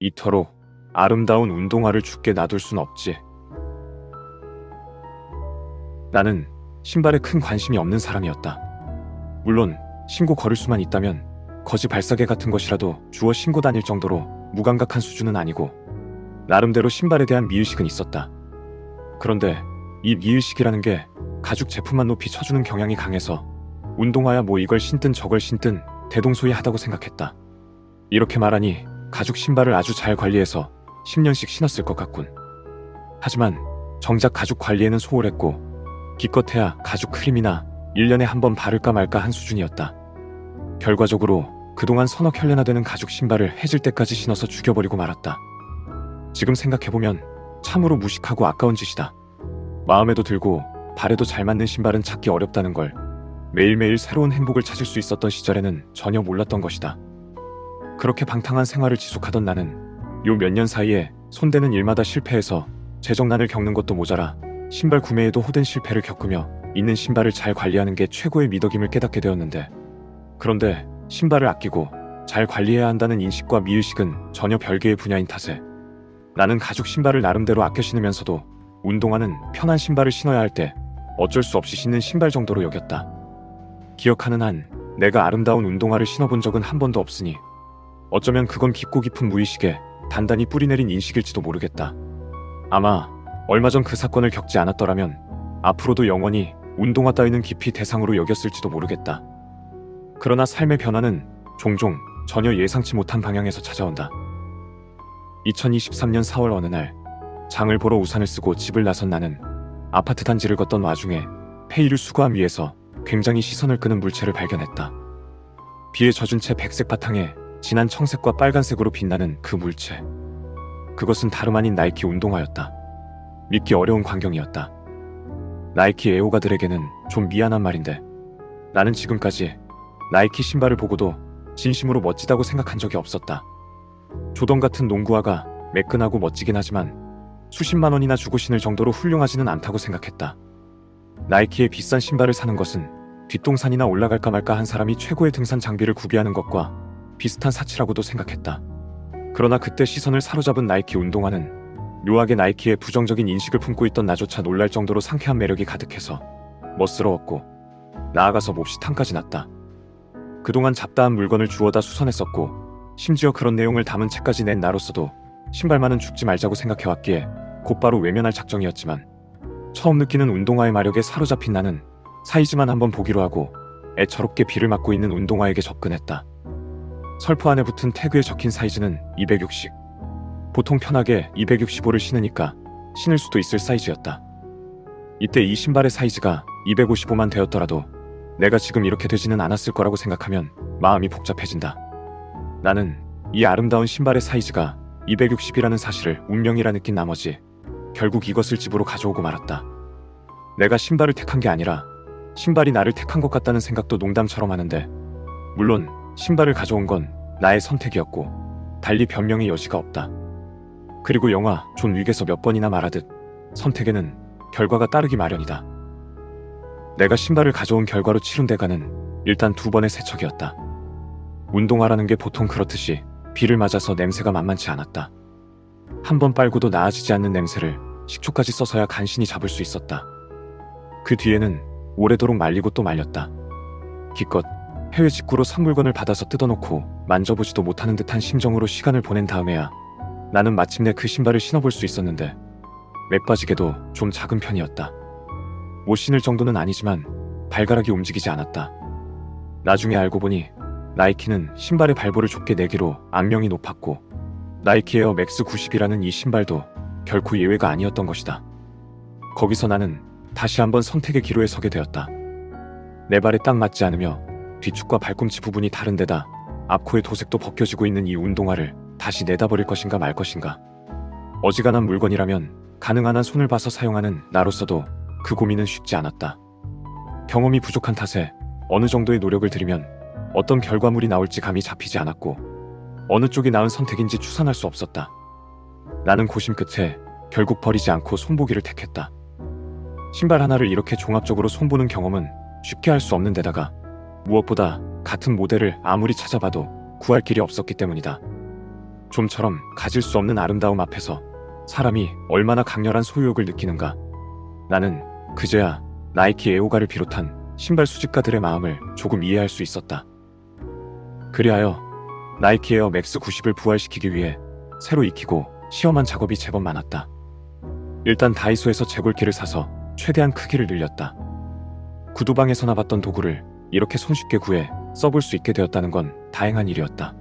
이토록 아름다운 운동화를 죽게 놔둘 순 없지. 나는 신발에 큰 관심이 없는 사람이었다. 물론 신고 거릴 수만 있다면 거지 발사계 같은 것이라도 주워 신고 다닐 정도로 무감각한 수준은 아니고 나름대로 신발에 대한 미의식은 있었다. 그런데 이 미의식이라는 게 가죽 제품만 높이 쳐주는 경향이 강해서 운동화야 뭐 이걸 신든 저걸 신든 대동소이하다고 생각했다. 이렇게 말하니 가죽 신발을 아주 잘 관리해서 10년씩 신었을 것 같군. 하지만 정작 가죽 관리에는 소홀했고 기껏해야 가죽 크림이나 1년에 한 번 바를까 말까 한 수준이었다. 결과적으로 그동안 서너 켤레나 되는 가죽 신발을 해질 때까지 신어서 죽여버리고 말았다. 지금 생각해보면 참으로 무식하고 아까운 짓이다. 마음에도 들고 발에도 잘 맞는 신발은 찾기 어렵다는 걸 매일매일 새로운 행복을 찾을 수 있었던 시절에는 전혀 몰랐던 것이다. 그렇게 방탕한 생활을 지속하던 나는 요 몇 년 사이에 손대는 일마다 실패해서 재정난을 겪는 것도 모자라 신발 구매에도 호된 실패를 겪으며 있는 신발을 잘 관리하는 게 최고의 미덕임을 깨닫게 되었는데, 그런데 신발을 아끼고 잘 관리해야 한다는 인식과 미의식은 전혀 별개의 분야인 탓에 나는 가죽 신발을 나름대로 아껴 신으면서도 운동화는 편한 신발을 신어야 할 때 어쩔 수 없이 신는 신발 정도로 여겼다. 기억하는 한 내가 아름다운 운동화를 신어본 적은 한 번도 없으니 어쩌면 그건 깊고 깊은 무의식에 단단히 뿌리내린 인식일지도 모르겠다. 아마 얼마 전 그 사건을 겪지 않았더라면 앞으로도 영원히 운동화 따위는 깊이 대상으로 여겼을지도 모르겠다. 그러나 삶의 변화는 종종 전혀 예상치 못한 방향에서 찾아온다. 2023년 4월 어느 날 장을 보러 우산을 쓰고 집을 나선 나는 아파트 단지를 걷던 와중에 폐일을 수거함 위에서 굉장히 시선을 끄는 물체를 발견했다. 비에 젖은 채 백색 바탕에 진한 청색과 빨간색으로 빛나는 그 물체. 그것은 다름 아닌 나이키 운동화였다. 믿기 어려운 광경이었다. 나이키 애호가들에게는 좀 미안한 말인데 나는 지금까지 나이키 신발을 보고도 진심으로 멋지다고 생각한 적이 없었다. 조던 같은 농구화가 매끈하고 멋지긴 하지만 수십만 원이나 주고 신을 정도로 훌륭하지는 않다고 생각했다. 나이키의 비싼 신발을 사는 것은 뒷동산이나 올라갈까 말까 한 사람이 최고의 등산 장비를 구비하는 것과 비슷한 사치라고도 생각했다. 그러나 그때 시선을 사로잡은 나이키 운동화는 묘하게 나이키의 부정적인 인식을 품고 있던 나조차 놀랄 정도로 상쾌한 매력이 가득해서 멋스러웠고 나아가서 몹시 탐까지 났다. 그동안 잡다한 물건을 주워다 수선했었고 심지어 그런 내용을 담은 책까지 낸 나로서도 신발만은 죽지 말자고 생각해왔기에 곧바로 외면할 작정이었지만 처음 느끼는 운동화의 마력에 사로잡힌 나는 사이즈만 한번 보기로 하고 애처롭게 비를 맞고 있는 운동화에게 접근했다. 설프 안에 붙은 태그에 적힌 사이즈는 260. 보통 편하게 265를 신으니까 신을 수도 있을 사이즈였다. 이때 이 신발의 사이즈가 255만 되었더라도 내가 지금 이렇게 되지는 않았을 거라고 생각하면 마음이 복잡해진다. 나는 이 아름다운 신발의 사이즈가 260이라는 사실을 운명이라 느낀 나머지 결국 이것을 집으로 가져오고 말았다. 내가 신발을 택한 게 아니라 신발이 나를 택한 것 같다는 생각도 농담처럼 하는데, 물론 신발을 가져온 건 나의 선택이었고 달리 변명의 여지가 없다. 그리고 영화 존 윅에서 몇 번이나 말하듯 선택에는 결과가 따르기 마련이다. 내가 신발을 가져온 결과로 치른 대가는 일단 2번의 세척이었다. 운동화라는 게 보통 그렇듯이 비를 맞아서 냄새가 만만치 않았다. 한 번 빨고도 나아지지 않는 냄새를 식초까지 써서야 간신히 잡을 수 있었다. 그 뒤에는 오래도록 말리고 또 말렸다. 기껏 해외 직구로 산 물건을 받아서 뜯어놓고 만져보지도 못하는 듯한 심정으로 시간을 보낸 다음에야 나는 마침내 그 신발을 신어볼 수 있었는데 맥빠지게도 좀 작은 편이었다. 못 신을 정도는 아니지만 발가락이 움직이지 않았다. 나중에 알고 보니 나이키는 신발의 발볼을 좁게 내기로 악명이 높았고 나이키 에어 맥스 90이라는 이 신발도 결코 예외가 아니었던 것이다. 거기서 나는 다시 한번 선택의 기로에 서게 되었다. 내 발에 딱 맞지 않으며 뒤축과 발꿈치 부분이 다른 데다 앞코의 도색도 벗겨지고 있는 이 운동화를 다시 내다버릴 것인가 말 것인가. 어지간한 물건이라면 가능한 한 손을 봐서 사용하는 나로서도 그 고민은 쉽지 않았다. 경험이 부족한 탓에 어느 정도의 노력을 들이면 어떤 결과물이 나올지 감이 잡히지 않았고 어느 쪽이 나은 선택인지 추산할 수 없었다. 나는 고심 끝에 결국 버리지 않고 손보기를 택했다. 신발 하나를 이렇게 종합적으로 손보는 경험은 쉽게 할 수 없는 데다가 무엇보다 같은 모델을 아무리 찾아봐도 구할 길이 없었기 때문이다. 좀처럼 가질 수 없는 아름다움 앞에서 사람이 얼마나 강렬한 소유욕을 느끼는가. 나는 그제야 나이키 애호가를 비롯한 신발 수집가들의 마음을 조금 이해할 수 있었다. 그리하여 나이키 에어 맥스 90을 부활시키기 위해 새로 익히고 시험한 작업이 제법 많았다. 일단 다이소에서 재골키를 사서 최대한 크기를 늘렸다. 구두방에서나 봤던 도구를 이렇게 손쉽게 구해 써볼 수 있게 되었다는 건 다행한 일이었다.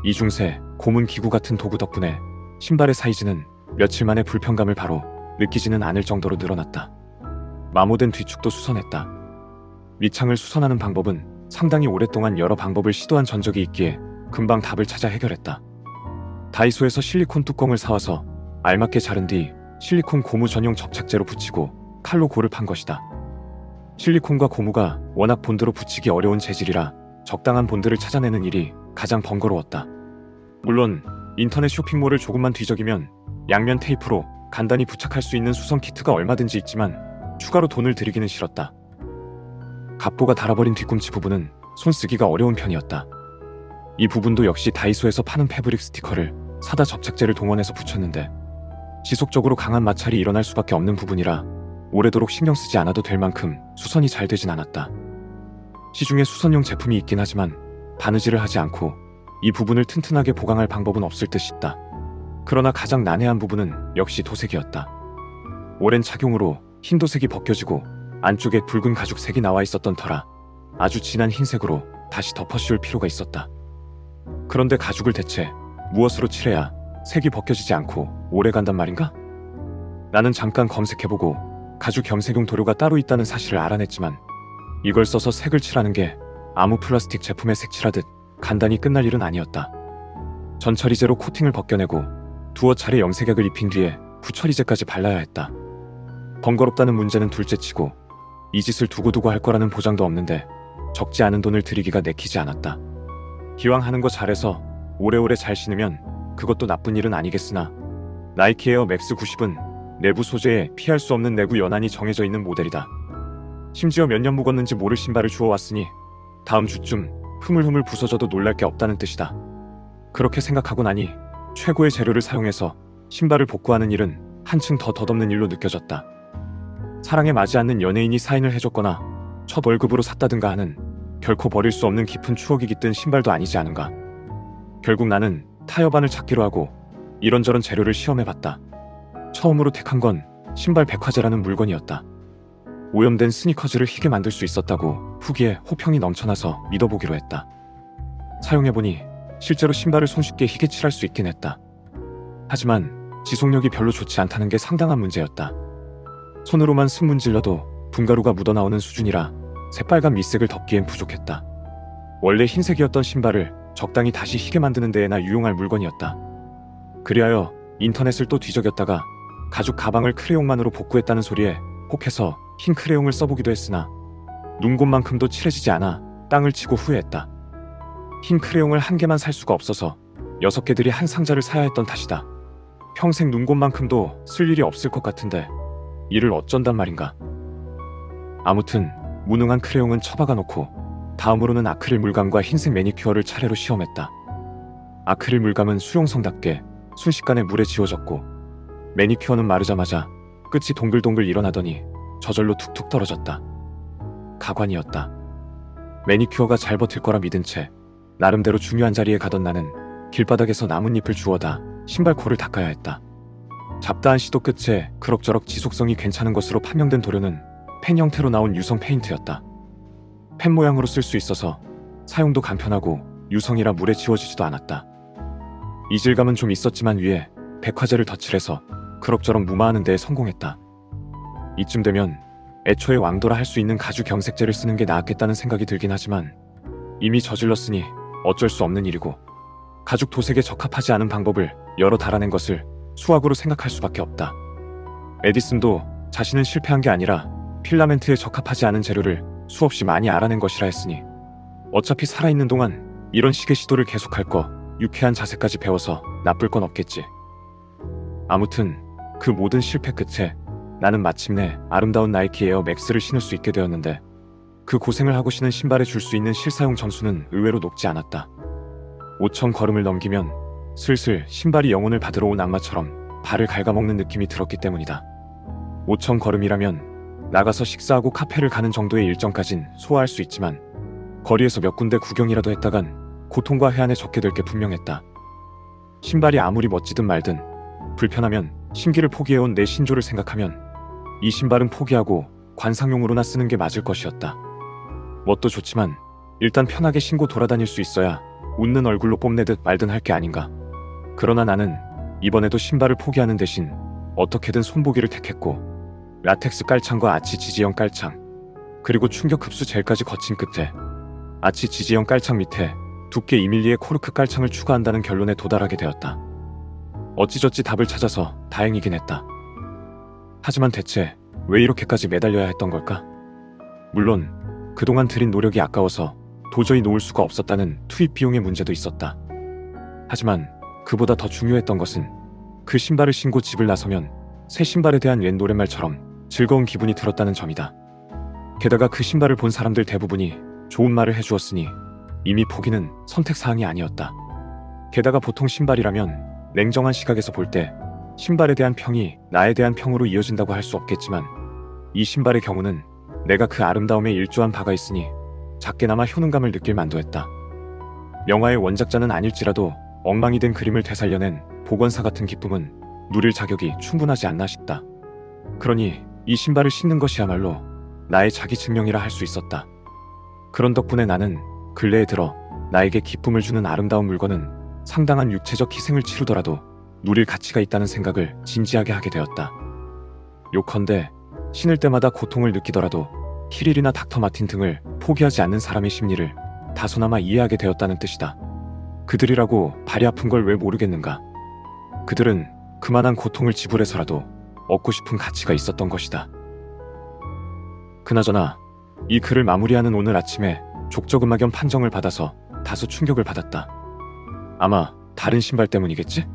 이중새, 고문 기구 같은 도구 덕분에 신발의 사이즈는 며칠 만에 불편감을 바로 느끼지는 않을 정도로 늘어났다. 마모된 뒤축도 수선했다. 밑창을 수선하는 방법은 상당히 오랫동안 여러 방법을 시도한 전적이 있기에 금방 답을 찾아 해결했다. 다이소에서 실리콘 뚜껑을 사와서 알맞게 자른 뒤 실리콘 고무 전용 접착제로 붙이고 칼로 골을 판 것이다. 실리콘과 고무가 워낙 본드로 붙이기 어려운 재질이라 적당한 본드를 찾아내는 일이 가장 번거로웠다. 물론 인터넷 쇼핑몰을 조금만 뒤적이면 양면 테이프로 간단히 부착할 수 있는 수선 키트가 얼마든지 있지만 추가로 돈을 들이기는 싫었다. 갑보가 달아버린 뒤꿈치 부분은 손쓰기가 어려운 편이었다. 이 부분도 역시 다이소에서 파는 패브릭 스티커를 사다 접착제를 동원해서 붙였는데 지속적으로 강한 마찰이 일어날 수밖에 없는 부분이라 오래도록 신경 쓰지 않아도 될 만큼 수선이 잘 되진 않았다. 시중에 수선용 제품이 있긴 하지만 바느질을 하지 않고 이 부분을 튼튼하게 보강할 방법은 없을 듯 싶다. 그러나 가장 난해한 부분은 역시 도색이었다. 오랜 착용으로 흰 도색이 벗겨지고 안쪽에 붉은 가죽색이 나와 있었던 터라 아주 진한 흰색으로 다시 덮어씌울 필요가 있었다. 그런데 가죽을 대체 무엇으로 칠해야 색이 벗겨지지 않고 오래 간단 말인가? 나는 잠깐 검색해보고 가죽 염색용 도료가 따로 있다는 사실을 알아냈지만 이걸 써서 색을 칠하는 게 아무 플라스틱 제품에 색칠하듯 간단히 끝날 일은 아니었다. 전처리제로 코팅을 벗겨내고 두어 차례 염색약을 입힌 뒤에 후처리제까지 발라야 했다. 번거롭다는 문제는 둘째치고 이 짓을 두고두고 할 거라는 보장도 없는데 적지 않은 돈을 들이기가 내키지 않았다. 기왕 하는 거 잘해서 오래오래 잘 신으면 그것도 나쁜 일은 아니겠으나 나이키 에어 맥스 90은 내부 소재에 피할 수 없는 내구 연한이 정해져 있는 모델이다. 심지어 몇 년 묵었는지 모를 신발을 주워왔으니 다음 주쯤 흐물흐물 부서져도 놀랄 게 없다는 뜻이다. 그렇게 생각하고 나니 최고의 재료를 사용해서 신발을 복구하는 일은 한층 더 덧없는 일로 느껴졌다. 사랑에 맞지 않는 연예인이 사인을 해줬거나 첫 월급으로 샀다든가 하는 결코 버릴 수 없는 깊은 추억이 깃든 신발도 아니지 않은가. 결국 나는 타협안을 찾기로 하고 이런저런 재료를 시험해봤다. 처음으로 택한 건 신발 백화제라는 물건이었다. 오염된 스니커즈를 희게 만들 수 있었다고 후기에 호평이 넘쳐나서 믿어보기로 했다. 사용해보니 실제로 신발을 손쉽게 희게 칠할 수 있긴 했다. 하지만 지속력이 별로 좋지 않다는 게 상당한 문제였다. 손으로만 스문질러도 분가루가 묻어나오는 수준이라 새빨간 밑색을 덮기엔 부족했다. 원래 흰색이었던 신발을 적당히 다시 희게 만드는 데에나 유용할 물건이었다. 그리하여 인터넷을 또 뒤적였다가 가죽 가방을 크레용만으로 복구했다는 소리에 혹해서 흰 크레용을 써보기도 했으나 눈곱만큼도 칠해지지 않아 땅을 치고 후회했다. 흰 크레용을 한 개만 살 수가 없어서 6개들이 한 상자를 사야 했던 탓이다. 평생 눈곱만큼도 쓸 일이 없을 것 같은데 이를 어쩐단 말인가. 아무튼 무능한 크레용은 처박아 놓고 다음으로는 아크릴 물감과 흰색 매니큐어를 차례로 시험했다. 아크릴 물감은 수용성답게 순식간에 물에 지워졌고 매니큐어는 마르자마자 끝이 동글동글 일어나더니 저절로 툭툭 떨어졌다. 가관이었다. 매니큐어가 잘 버틸 거라 믿은 채 나름대로 중요한 자리에 가던 나는 길바닥에서 나뭇잎을 주워다 신발코를 닦아야 했다. 잡다한 시도 끝에 그럭저럭 지속성이 괜찮은 것으로 판명된 도료는 펜 형태로 나온 유성 페인트였다. 펜 모양으로 쓸 수 있어서 사용도 간편하고 유성이라 물에 지워지지도 않았다. 이질감은 좀 있었지만 위에 백화제를 덧칠해서 그럭저럭 무마하는 데에 성공했다. 이쯤 되면 애초에 왕도라 할 수 있는 가죽 경색제를 쓰는 게 나았겠다는 생각이 들긴 하지만 이미 저질렀으니 어쩔 수 없는 일이고 가죽 도색에 적합하지 않은 방법을 여러 달아낸 것을 수학으로 생각할 수밖에 없다. 에디슨도 자신은 실패한 게 아니라 필라멘트에 적합하지 않은 재료를 수없이 많이 알아낸 것이라 했으니 어차피 살아있는 동안 이런 식의 시도를 계속할 거 유쾌한 자세까지 배워서 나쁠 건 없겠지. 아무튼 그 모든 실패 끝에 나는 마침내 아름다운 나이키 에어 맥스를 신을 수 있게 되었는데 그 고생을 하고 신은 신발에 줄 수 있는 실사용 점수는 의외로 높지 않았다. 5,000 걸음을 넘기면 슬슬 신발이 영혼을 받으러 온 악마처럼 발을 갉아먹는 느낌이 들었기 때문이다. 5천 걸음이라면 나가서 식사하고 카페를 가는 정도의 일정까진 소화할 수 있지만 거리에서 몇 군데 구경이라도 했다간 고통과 해안에 적게 될 게 분명했다. 신발이 아무리 멋지든 말든 불편하면 심기를 포기해온 내 신조를 생각하면 이 신발은 포기하고 관상용으로나 쓰는 게 맞을 것이었다. 뭣도 좋지만 일단 편하게 신고 돌아다닐 수 있어야 웃는 얼굴로 뽐내듯 말든 할 게 아닌가. 그러나 나는 이번에도 신발을 포기하는 대신 어떻게든 손보기를 택했고 라텍스 깔창과 아치 지지형 깔창 그리고 충격 흡수 젤까지 거친 끝에 아치 지지형 깔창 밑에 두께 2mm의 코르크 깔창을 추가한다는 결론에 도달하게 되었다. 어찌저찌 답을 찾아서 다행이긴 했다. 하지만 대체 왜 이렇게까지 매달려야 했던 걸까? 물론 그동안 들인 노력이 아까워서 도저히 놓을 수가 없었다는 투입 비용의 문제도 있었다. 하지만 그보다 더 중요했던 것은 그 신발을 신고 집을 나서면 새 신발에 대한 옛 노랫말처럼 즐거운 기분이 들었다는 점이다. 게다가 그 신발을 본 사람들 대부분이 좋은 말을 해주었으니 이미 포기는 선택사항이 아니었다. 게다가 보통 신발이라면 냉정한 시각에서 볼 때 신발에 대한 평이 나에 대한 평으로 이어진다고 할 수 없겠지만 이 신발의 경우는 내가 그 아름다움에 일조한 바가 있으니 작게나마 효능감을 느낄 만도 했다. 명화의 원작자는 아닐지라도 엉망이 된 그림을 되살려낸 복원사 같은 기쁨은 누릴 자격이 충분하지 않나 싶다. 그러니 이 신발을 신는 것이야말로 나의 자기 증명이라 할 수 있었다. 그런 덕분에 나는 근래에 들어 나에게 기쁨을 주는 아름다운 물건은 상당한 육체적 희생을 치르더라도 누릴 가치가 있다는 생각을 진지하게 하게 되었다. 요컨대 신을 때마다 고통을 느끼더라도 키릴이나 닥터 마틴 등을 포기하지 않는 사람의 심리를 다소나마 이해하게 되었다는 뜻이다. 그들이라고 발이 아픈 걸 왜 모르겠는가? 그들은 그만한 고통을 지불해서라도 얻고 싶은 가치가 있었던 것이다. 그나저나 이 글을 마무리하는 오늘 아침에 족저근막염 판정을 받아서 다소 충격을 받았다. 아마 다른 신발 때문이겠지?